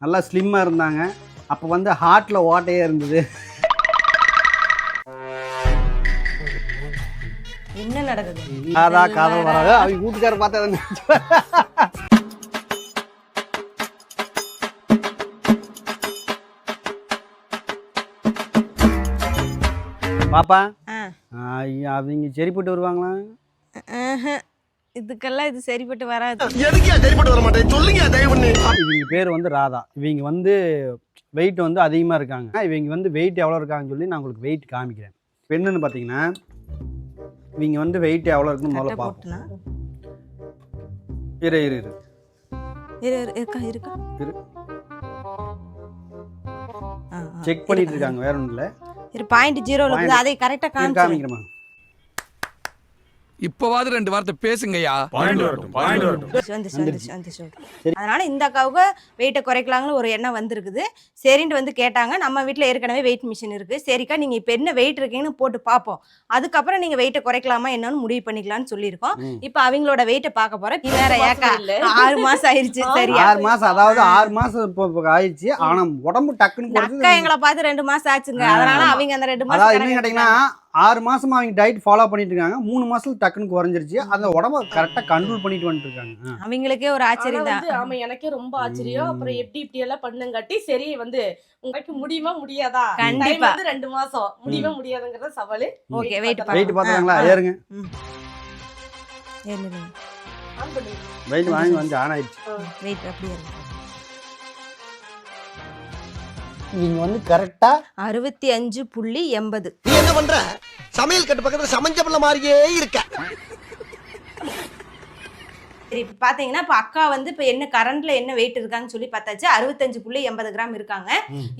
நல்லா ஸ்லிம்மாக இருந்தாங்க. அப்போ வந்து ஹார்ட்டில் ஓட்டையே இருந்தது. என்ன நடக்குது? அதான் காதல் வராது. அவங்க வீட்டுக்காரர் பார்த்தா அதை நினைச்சு பாப்பா அவங்க சரிப்பட்டு வருவாங்களா? இதுக்கெல்லாம் இது சரிப்பட்டு வராது. இவங்க பேர் வந்து ராதா. இவங்க வந்து வெயிட் வந்து அதிகமாக இருக்காங்க. இவங்க வந்து வெயிட் எவ்வளோ இருக்காங்கன்னு சொல்லி நான் உங்களுக்கு வெயிட் காமிக்கிறேன். இப்போ என்னன்னு பார்த்தீங்கன்னா இவங்க வந்து வெயிட் எவ்வளோ இருக்குன்னு முதல்ல பார்ப்போம். இரு இரு இரு இருக்கா இருக்கா இரு செக் பண்ணிட்டு இருக்காங்க. வேற ஒன்றும் இல்லை. 0.0 இருக்குது. அதை கரெக்டா காமிக்கிறேன். இப்பவாது 2 வார்த்தை பேசுங்கய்யா. அதனால இந்த அக்காவுக்கு வெயிட்டை குறைக்கலாங்கன்னு ஒரு எண்ணம் வந்திருக்குது. சரின்ட்டு வந்து கேட்டாங்க. நம்ம வீட்டில் ஏற்கனவே வெயிட் மிஷின் இருக்கு. சரிக்கா நீங்க இப்போ என்ன வெயிட் இருக்கீங்கன்னு போட்டு பார்ப்போம். அதுக்கப்புறம் நீங்க வெயிட்டை குறைக்கலாமா என்னன்னு முடிவு பண்ணிக்கலாம்னு சொல்லியிருக்கோம். இப்போ அவங்களோட வெயிட்டை பார்க்க போறோம். வேற ஏக்கா 6 மாசம் ஆயிடுச்சு. சரி 6 மாசம், அதாவது 6 மாசம் இப்போ ஆயிடுச்சு. ஆனா உடம்பு டக்குன்னு அக்கா எங்களை பார்த்து 2 மாசம் ஆச்சுங்க. அதனால அவங்க அந்த 2 மாசம் என்ன கேட்டீங்கன்னா 6 மாசமா அவங்க டயட் ஃபாலோ பண்ணிட்டு இருக்காங்க. 3 மாசத்துல டக்குன்னு குறைஞ்சிருச்சு. அந்த உடம்ப கரெக்டா கண்ட்ரோல் பண்ணிட்டு வந்துட்டு இருக்காங்க. அவங்களுக்கே ஒரு ஆச்சரியம் தான். ஆமா, எனக்கே ரொம்ப ஆச்சரியம். அப்புறம் இப்படி எல்லாம் பண்ணுங்காட்டி சரி வந்து உங்களுக்கு முடியுமா முடியாதா? கண்டிப்பா 2 மாசம் முடியுமா முடியாதுங்கறது சவால். ஓகே வெயிட் பாத்தாங்களா? ஏறுங்க. ஏறுங்க. ஆன் பண்ணு. வெயிட் வாங்கி வந்து ஆன் ஆயிடுச்சு. வெயிட் அப்படியே இருக்கு. நீங்க வந்து கரெக்டா 65.80. நீ என்ன பண்ற? சமையல் கட்டு பக்கத்துல சமஞ்ச பிள்ளை மாதிரியே இருக்க. சரி இப்போ பார்த்தீங்கன்னா இப்போ அக்கா வந்து இப்போ என்ன கரண்ட்ல என்ன வெயிட் இருக்காங்கன்னு சொல்லி பார்த்தாச்சு. 65.80 கிராம் இருக்காங்க.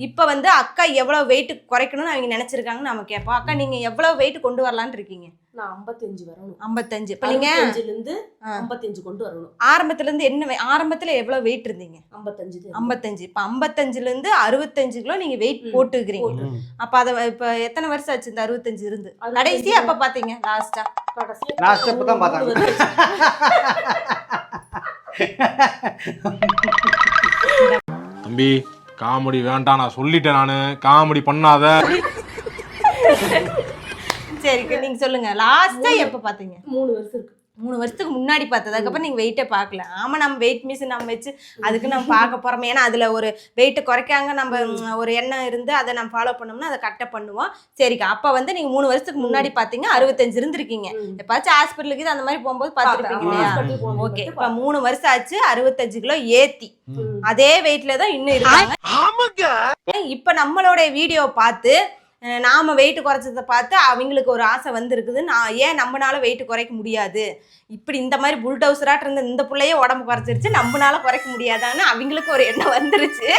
இப்போ வந்து அக்கா எவ்வளவு வெயிட் குறைக்கணும்னு அவங்க நினைச்சிருக்காங்கன்னு நம்ம கேட்போம். அக்கா நீங்க எவ்வளவு வெயிட் கொண்டு வரலான்னு இருக்கீங்க? நான் 55 வரணும். 55. இப்போ நீங்க 55ல இருந்து 55 கொண்டு வரணும். ஆரம்பத்துல இருந்து என்ன ஆரம்பத்துல எவ்வளவு வெயிட் இருந்தீங்க? 55. 55. இப்போ 55ல இருந்து 65 கிலோ நீங்க வெயிட் போட்டுக்கிறீங்க. அப்ப அத இப்போ எத்தனை வருஷம் ஆச்சு இந்த 65 இருந்து? கடைசி அப்ப பாத்தீங்க லாஸ்டா இப்ப தான் பார்த்தாங்க. தம்பி காமெடி வேண்டாம், நான் சொல்லிட்டேன். நானு காமெடி பண்ணாத. சரி நீங்க சொல்லுங்க லாஸ்டா எப்ப பாத்தீங்க? 3 வருஷம் இருக்கு. 3 வருஷத்துக்கு முன்னாடி பார்த்தது. அதுக்கப்புறம் நீங்க வெயிட்டே பார்க்கல. ஆமா நம்ம வெயிட் மிஷின் நம்ம வச்சு அதுக்கு நம்ம பார்க்க போறோம். ஏன்னா அதுல ஒரு வெயிட் குறைக்காங்க நம்ம ஒரு எண்ணம் இருந்து அதை நம்ம ஃபாலோ பண்ணோம்னா அதை கரெக்டாக பண்ணுவோம். சரிக்கா அப்ப வந்து நீங்க 3 வருஷத்துக்கு முன்னாடி பாத்தீங்க 65 இருந்திருக்கீங்க. எப்பாச்சும் ஹாஸ்பிட்டலுக்கு அந்த மாதிரி போகும்போது பார்த்துருப்பீங்க இல்லையா? ஓகே இப்ப 3 வருஷம் ஆச்சு. 65 கிலோ ஏத்தி அதே வெயிட்ல தான் இன்னும் இருக்காங்க. இப்ப நம்மளோட வீடியோ பார்த்து நாம வெயிட் குறைச்சதை பார்த்து அவங்களுக்கு ஒரு ஆசை வந்திருக்குது. நான் ஏன் நம்மளால வெயிட் குறைக்க முடியாது, இப்படி இந்த மாதிரி புல்டவுசராட்டு இருந்த இந்த பிள்ளையே உடம்பு குறைச்சிருச்சு, நம்மளால குறைக்க முடியாதான்னு அவங்களுக்கு ஒரு எண்ணம் வந்துருச்சு.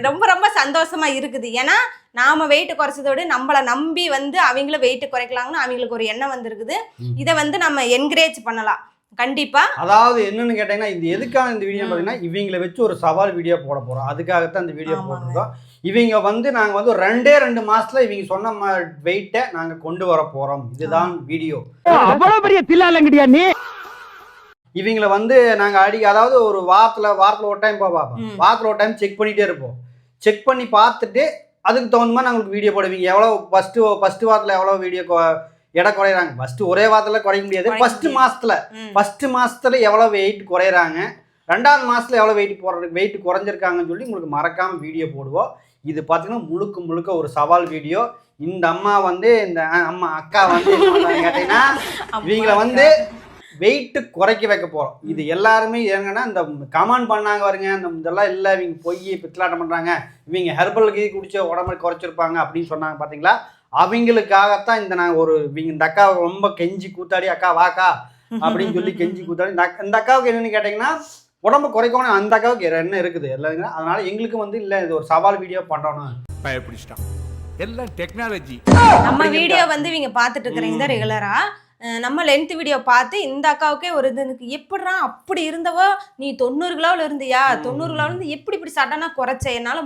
ரொம்ப ரொம்ப சந்தோஷமா இருக்குது. ஏன்னா நாம வெயிட் குறைச்சதோடு நம்மளை நம்பி வந்து அவங்கள வெயிட் குறைக்கலாங்கன்னு அவங்களுக்கு ஒரு எண்ணம் வந்திருக்குது. இதை வந்து நம்ம என்கரேஜ் பண்ணலாம் கண்டிப்பா. அதாவது என்னன்னு கேட்டீங்கன்னா இது எதுக்காக இந்த வீடியோ பார்த்தீங்கன்னா இவங்களை வச்சு ஒரு சவால் வீடியோ போட போறோம். அதுக்காகத்தான் இந்த வீடியோ போட்டிருக்கோம். இவங்க வந்து நாங்க வந்து 2 மாசத்துல இவங்க சொன்ன வெயிட்டை நாங்க கொண்டு வர போறோம். இதுதான் வீடியோ. அவ்வளவு பெரிய தில்லாலங்கடியா நீ? இவங்களை வந்து நாங்க அதாவது ஒரு வாரத்துல ஒரு டைம் பார்ப்போம். வாரத்துல ஒரு டைம் செக் பண்ணிட்டே இருப்போம். செக் பண்ணி பார்த்துட்டு அதுக்கு தகுந்த மாதிரி நாங்களுக்கு வீடியோ போடுவீங்க. எவ்வளவு ஃபர்ஸ்ட் வாரத்துல எவ்வளவு வீடியோ எடை குறையிறாங்க. ஃபர்ஸ்ட் ஒரே வாரத்துல குறைக்க முடியாது. ஃபர்ஸ்ட் மாசத்துல எவ்வளவு வெயிட் குறையிறாங்க, 2வது மாசத்துல எவ்வளவு வெயிட் குறைஞ்சிருக்காங்கன்னு சொல்லி உங்களுக்கு மறக்காம வீடியோ போடுவோம். இது பார்த்தீங்கன்னா முழுக்க ஒரு சவால் வீடியோ. இந்த அம்மா வந்து அக்கா வந்து கேட்டீங்கன்னா இவங்களை வந்து வெயிட் குறைக்க வைக்க போறோம். இது எல்லாருமே ஏங்கன்னா இந்த கமெண்ட் பண்ணாங்க பாருங்க, இதெல்லாம் இல்லை இவங்க பொய் பித்தலாட்டம் பண்றாங்க, இவங்க ஹெர்பல் கீ குடிச்ச உடம்பு குறைச்சிருப்பாங்க அப்படின்னு சொன்னாங்க பாத்தீங்களா. அவங்களுக்காகத்தான் இந்த அக்காவை ரொம்ப கெஞ்சி கூத்தாடி அக்கா வாக்கா அப்படின்னு சொல்லி கெஞ்சி கூத்தாடி இந்த அக்காவுக்கு என்னன்னு கேட்டீங்கன்னா உடம்பு குறைக்கணும். அந்த அக்காவுக்கு என்ன இருக்குது இல்லைங்களா. அதனால எங்களுக்கு வந்து இல்லை இது ஒரு சவால் வீடியோ பண்றோம். பயப்பிடிச்சிட்டான். எல்லாம் டெக்னாலஜி. நம்ம வீடியோ வந்து இவங்க பார்த்துட்டு இருக்கிறீங்க ரெகுலரா. நம்ம லென்த் வீடியோ பார்த்து இந்த அக்காவுக்கே ஒரு இது எனக்கு எப்படிடா அப்படி இருந்தவோ நீ 90 கிலோவில் இருந்தியா 90 கிலோவில் இருந்து எப்படி இப்படி சடனாக குறைச்ச என்னால்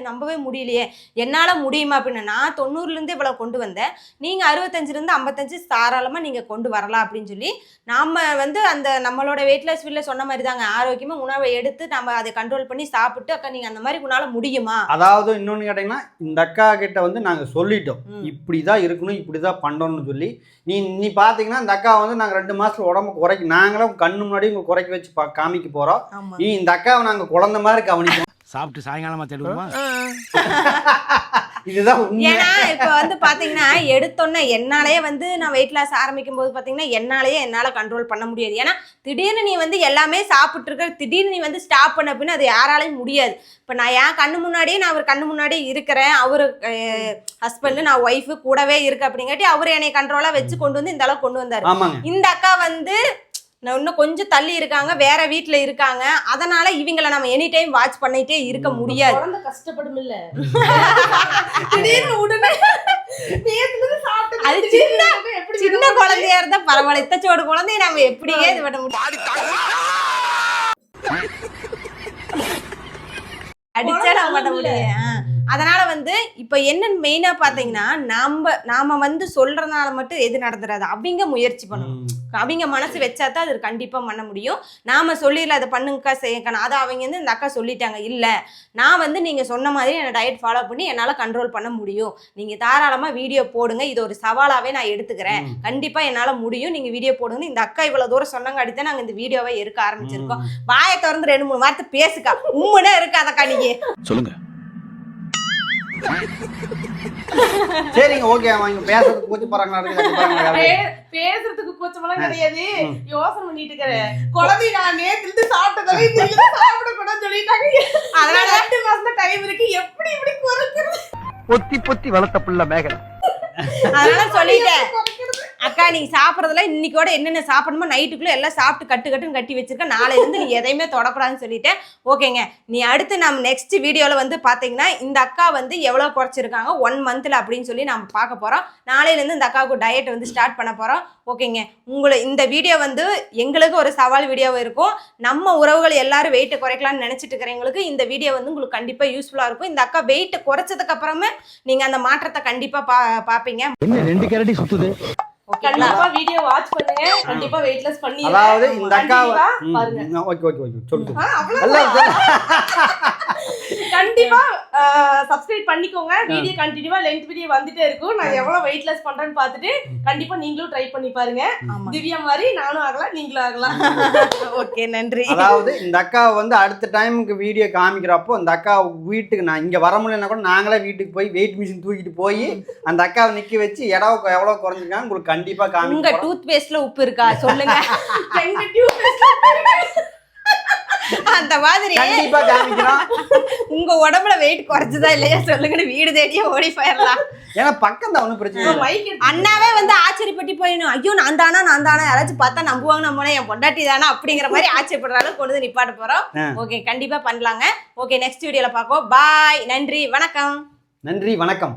நம்பவே முடியலையே என்னால் முடியுமா அப்படின்னு நான் 90லேருந்து இவ்வளோ கொண்டு வந்தேன் நீங்கள் 65லேருந்து 55 தாராளமாக நீங்கள் கொண்டு வரலாம் அப்படின்னு சொல்லி நாம் வந்து அந்த நம்மளோட வெயிட்லெஸ் வீட்டில் சொன்ன மாதிரி தாங்க ஆரோக்கியமாக உணவை எடுத்து நம்ம அதை கண்ட்ரோல் பண்ணி சாப்பிட்டு அக்கா நீங்கள் அந்த மாதிரி உன்னால் முடியுமா. அதாவது இன்னொன்று கேட்டிங்கன்னா இந்த அக்கா கிட்ட வந்து நாங்கள் சொல்லிட்டோம் இப்படி தான் இருக்கணும் இப்படி தான் பண்ணணும்னு சொல்லி நீ பார்த்தீங்கன்னா இந்த அக்கா வந்து நாங்கள் 2 மாதத்துல உடம்பு நாங்களும் கண்ணு முன்னாடி உங்களுக்கு குறைக்க வச்சு காமிக்க போகிறோம். நீ இந்த அக்காவை நாங்கள் குழந்தை மாதிரி கவனிக்கணும். சாப்பிட்டு சாயங்காலமா தேடுவோமா இதுதான் ஏன்னா இப்ப வந்து பாத்தீங்கன்னா எடுத்தோன்னே என்னாலேயே வந்து நான் வெயிட் லாஸ் ஆரம்பிக்கும் போது பாத்தீங்கன்னா என்னால கண்ட்ரோல் பண்ண முடியாது. ஏன்னா திடீர்னு நீ வந்து எல்லாமே சாப்பிட்டு இருக்க திடீர்னு நீ வந்து ஸ்டாப் பண்ண அப்படின்னு அது யாராலையும் முடியாது. இப்ப நான் என் கண்ணு முன்னாடியே நான் அவர் கண்ணு முன்னாடியே இருக்கிறேன், அவரு ஹஸ்பண்ட் நான் ஒய்ஃபு கூடவே இருக்கு அப்படிங்காட்டி அவரு என்னை கண்ட்ரோலா வச்சு கொண்டு வந்து இந்த அளவுக்கு கொண்டு வந்தாரு. இந்த அக்கா வந்து இன்னும் கொஞ்சம் தள்ளி இருக்காங்க, வேற வீட்டுல இருக்காங்க, அதனால இவங்களை நம்ம எனி டைம் வாட்ச் பண்ணிட்டே இருக்க முடியாது. குழந்தை கஷ்டப்படும் இல்ல திடீர்னு உடனே அது சின்ன குழந்தையா இருந்தா பரவாயில்ல, இத்தச்சோடு குழந்தைய நம்ம எப்படியே இது பண்ண முடியும் அடிச்சா நம்ம பண்ண முடியும். அதனால வந்து இப்ப என்னன்னு மெயினா பாத்தீங்கன்னா நாம வந்து சொல்றதுனால மட்டும் எது நடந்துடாது, அவங்க முயற்சி பண்ணணும், அவங்க மனசு வச்சாதான் அது கண்டிப்பா பண்ண முடியும். நாம சொல்லிடல அதை பண்ணுங்கக்கா செய்யக்கணும், அதை அவங்க வந்து இந்த அக்கா சொல்லிட்டாங்க இல்ல நான் வந்து நீங்க சொன்ன மாதிரி என்ன டயட் ஃபாலோ பண்ணி என்னால கண்ட்ரோல் பண்ண முடியும், நீங்க தாராளமா வீடியோ போடுங்க, இது ஒரு சவாலாவே நான் எடுத்துக்கிறேன், கண்டிப்பா என்னால முடியும், நீங்க வீடியோ போடுங்க. இந்த அக்கா இவ்வளவு தூரம் சொன்னாங்க அடித்தான் நாங்க இந்த வீடியோவை எடுக்க ஆரம்பிச்சிருக்கோம். வாயை திறந்து 2-3 வார்த்தை பேசுக்கா, உண்மையா இருக்காதக்கா நீங்க சொல்லுங்க. சரிங்க ஓகே. அவங்க பேசுறதுக்கு கூச்ச போறாங்களா? பேசுறதுக்கு கூச்சமெல்லாம் கிடையாது, யோசனை பண்ணிட்டு இருக்கிறேன். குழந்தை நான் நேத்து சாப்பிட்டதே சாப்பிடக்கூடாதுன்னு சொல்லிட்டாங்க. அதனால 2 மாசம் டைம் இருக்கு, எப்படி இப்படி குறைக்கிறது? பொத்தி பொத்தி வளர்த்த புள்ள மேகலை. அதனால சொல்லிட்டேன் அக்கா நீ சாப்பிட்றதுல இன்னைக்கோட என்னென்ன சாப்பிடணுமோ நைட்டுக்குள்ள எல்லாம் சாப்பிட்டு கட்டுன்னு கட்டி வச்சிருக்க, நாளை இருந்து நீ எதையுமே தொடக்கூடாதுன்னு சொல்லிட்டேன். ஓகேங்க, நீ அடுத்து நம்ம நெக்ஸ்ட் வீடியோவில் வந்து பார்த்தீங்கன்னா இந்த அக்கா வந்து எவ்வளோ குறைச்சிருக்காங்க 1 மந்த்தில் அப்படின்னு சொல்லி நம்ம பார்க்க போகிறோம். நாளையிலேருந்து இந்த அக்காவுக்கு டயட் வந்து ஸ்டார்ட் பண்ண போகிறோம். ஓகேங்க, உங்களை இந்த வீடியோ வந்து எங்களுக்கு ஒரு சவால் வீடியோவும் இருக்கும். நம்ம உறவுகள் எல்லாரும் வெயிட்டை குறைக்கலாம்னு நினச்சிட்டு இருக்கிறவங்களுக்கு இந்த வீடியோ வந்து உங்களுக்கு கண்டிப்பாக யூஸ்ஃபுல்லாக இருக்கும். இந்த அக்கா வெயிட்டை குறைச்சதுக்கு அப்புறமே நீங்கள் அந்த மாற்றத்தை கண்டிப்பாக பார்ப்பீங்க. என்ன 2 கேரடி சுத்துது? கண்டிப்பா வீடியோ வாட்ச் பண்ணுங்க, கண்டிப்பா வெயிட்லெஸ் பண்ணி. அதாவது இந்த அக்காவை பாருங்க. ஓகே சொல்லுங்க. கண்டிப்பா சப்ஸ்கிரைப் பண்ணிக்கோங்க. வீடியோ கண்டினியூவா லென்த் வீடியோ வந்துட்டே இருக்கும். நான் எவ்வளவு வெயிட்லெஸ் பண்றேன்னு பார்த்துட்டு கண்டிப்பா நீங்களும் ட்ரை பண்ணி பாருங்க. திவ்யா மாதிரி நானும் ஆகலாம், நீங்களும் ஆகலாம். ஓகே நன்றி. அதாவது இந்த அக்கா வந்து அடுத்த டைமுக்கு வீடியோ காமிக்கிறப்போ இந்த அக்கா வீட்டுக்கு நான் இங்க வர முடியலன்னா கூட நாங்களே வீட்டுக்கு போய் வெயிட் மிஷின் தூக்கிட்டு போய் அந்த அக்காவை நிக்க வச்சு எவ்வளவு குறைஞ்சிருக்காங்க உங்களுக்கு கண்டிப்பா காமிக்கிறோம். உங்க டூத் பேஸ்ட்ல உப்பு இருக்கா சொல்லுங்க. அந்த மாதிரி கண்டிப்பா காமிக்கிறோம். உங்க உடம்புல வெயிட் குறைச்சதா இல்லையா சொல்லுங்கன்னு வீடு தேடியே ஓடி போயிடலாம். ஏன்னா பக்கம் தான் ஒன்றும் பிரச்சனை இல்லை. அண்ணாவே வந்து ஆச்சரியப்பட்டு போயிடும், ஐயோ நான் தானா யாராச்சும் பார்த்தா நம்புவாங்க நம்மளே என் பொண்டாட்டி தானா அப்படிங்கிற மாதிரி ஆச்சரியப்படுறாலும் கொண்டு வந்து நிப்பாட்ட போறோம். ஓகே கண்டிப்பா பண்ணலாங்க. ஓகே நெக்ஸ்ட் வீடியோல பார்ப்போம். பாய், நன்றி, வணக்கம். நன்றி, வணக்கம்.